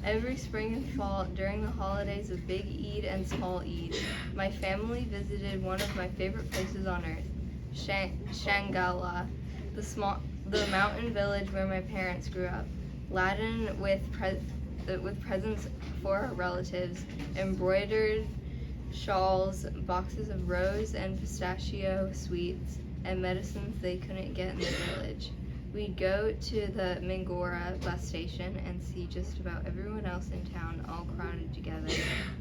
Every spring and fall, during the holidays of Big Eid and Small Eid, my family visited one of my favorite places on earth, Shangala, the mountain village where my parents grew up, laden with presents for our relatives, embroidered shawls, boxes of rose and pistachio sweets, and medicines they couldn't get in the village. We'd go to the Mingora bus station and see just about everyone else in town all crowded together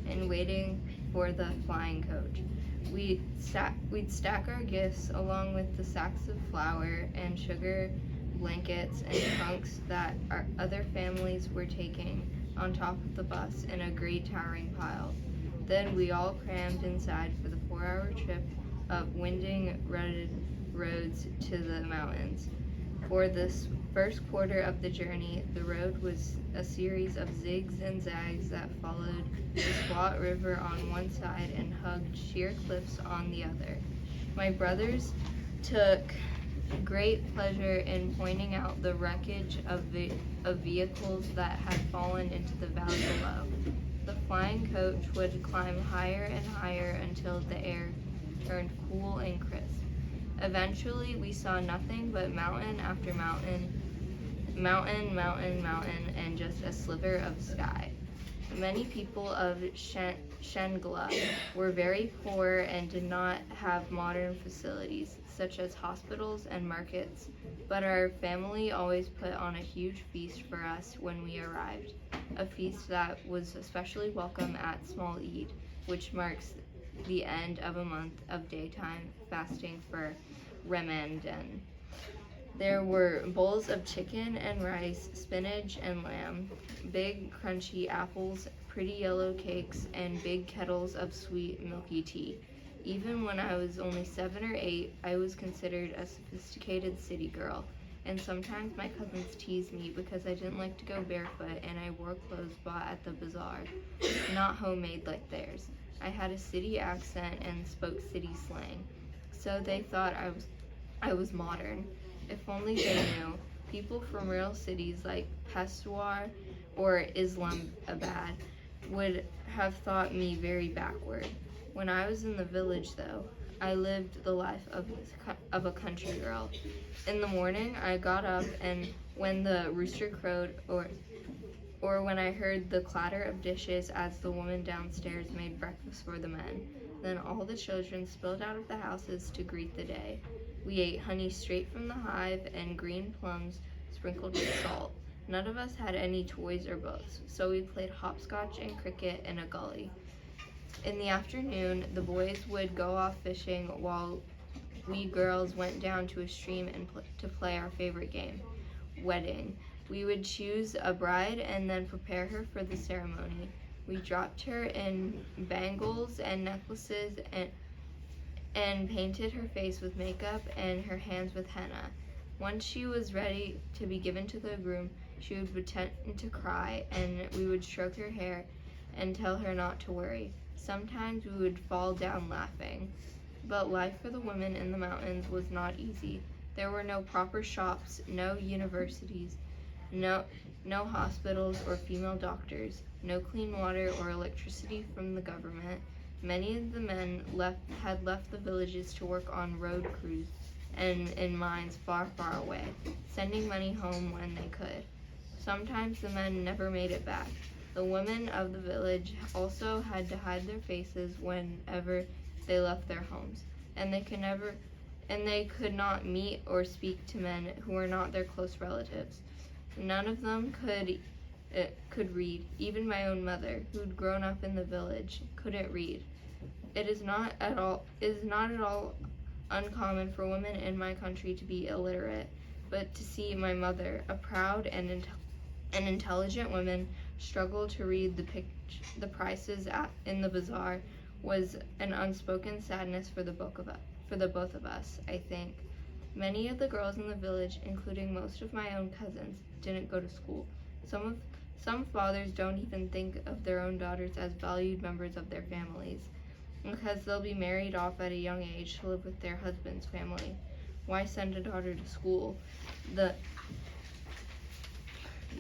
and waiting for the flying coach. We'd stack our gifts along with the sacks of flour and sugar, blankets, and trunks that our other families were taking on top of the bus in a great towering pile. Then we all crammed inside for the 4-hour trip up winding, rutted roads to the mountains. For this first quarter of the journey, the road was a series of zigs and zags that followed the squat river on one side and hugged sheer cliffs on the other. My brothers took great pleasure in pointing out the wreckage of vehicles that had fallen into the valley below. The flying coach would climb higher and higher until the air turned cool and crisp. Eventually, we saw nothing but mountain after mountain, and just a sliver of sky. Many people of Shangla were very poor and did not have modern facilities, such as hospitals and markets, but our family always put on a huge feast for us when we arrived, a feast that was especially welcome at Small Eid, which marks the end of a month of daytime fasting for Ramadan. There were bowls of chicken and rice, spinach and lamb, big crunchy apples, pretty yellow cakes, and big kettles of sweet milky tea. Even when I was only 7 or 8, I was considered a sophisticated city girl, and sometimes my cousins teased me because I didn't like to go barefoot and I wore clothes bought at the bazaar, not homemade like theirs. I had a city accent and spoke city slang, so they thought I was modern. If only they knew. People from real cities like Peshawar or Islamabad would have thought me very backward. When I was in the village, though, I lived the life of a country girl. In the morning, I got up, and when the rooster crowed, or when I heard the clatter of dishes as the woman downstairs made breakfast for the men, then all the children spilled out of the houses to greet the day. We ate honey straight from the hive and green plums sprinkled with salt. None of us had any toys or books, so we played hopscotch and cricket in a gully. In the afternoon, the boys would go off fishing while we girls went down to a stream to play our favorite game, wedding. We would choose a bride and then prepare her for the ceremony. We dropped her in bangles and necklaces and painted her face with makeup and her hands with henna. Once she was ready to be given to the groom, she would pretend to cry, and we would stroke her hair and tell her not to worry. Sometimes we would fall down laughing. But life for the women in the mountains was not easy. There were no proper shops, no universities, no hospitals or female doctors, no clean water or electricity from the government. Many of the men had left the villages to work on road crews and in mines far, far away, sending money home when they could. Sometimes the men never made it back. The women of the village also had to hide their faces whenever they left their homes, and they could not meet or speak to men who were not their close relatives. None of them could read. Even my own mother, who'd grown up in the village, couldn't read. It is not at all uncommon for women in my country to be illiterate, but to see my mother, a proud and intelligent woman, struggle to read the prices in the bazaar was an unspoken sadness for the both of us, I think. Many of the girls in the village, including most of my own cousins, didn't go to school. Some fathers don't even think of their own daughters as valued members of their families, because they'll be married off at a young age to live with their husband's family. Why send a daughter to school?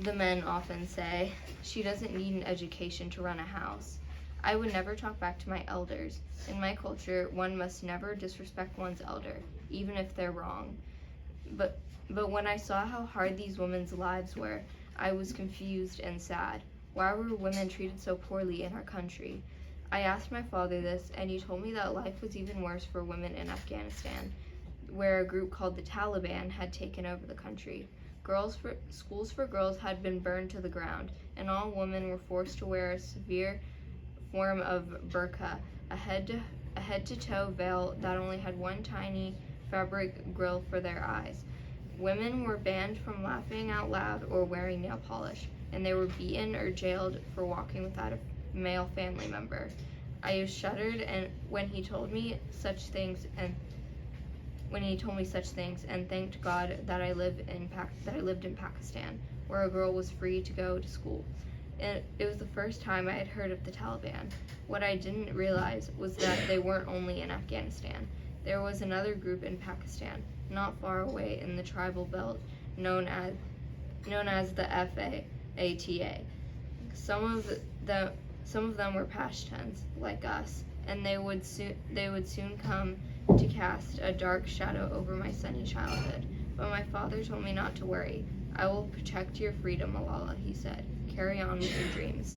The men often say, "She doesn't need an education to run a house." I would never talk back to my elders. In my culture, one must never disrespect one's elder, even if they're wrong. But when I saw how hard these women's lives were, I was confused and sad. Why were women treated so poorly in our country? I asked my father this, and he told me that life was even worse for women in Afghanistan, where a group called the Taliban had taken over the country. Schools for girls had been burned to the ground, and all women were forced to wear a severe form of burqa, a head-to-toe veil that only had one tiny fabric grill for their eyes. Women were banned from laughing out loud or wearing nail polish, and they were beaten or jailed for walking without a male family member. I shuddered and when he told me such things and thanked God that I lived in Pakistan, where a girl was free to go to school. It was the first time I had heard of the Taliban. What I didn't realize was that they weren't only in Afghanistan. There was another group in Pakistan, not far away in the tribal belt known as the FATA. Some of them were Pashtuns, like us, and they would soon come to cast a dark shadow over my sunny childhood. But my father told me not to worry. "I will protect your freedom, Malala," he said. "Carry on with your dreams."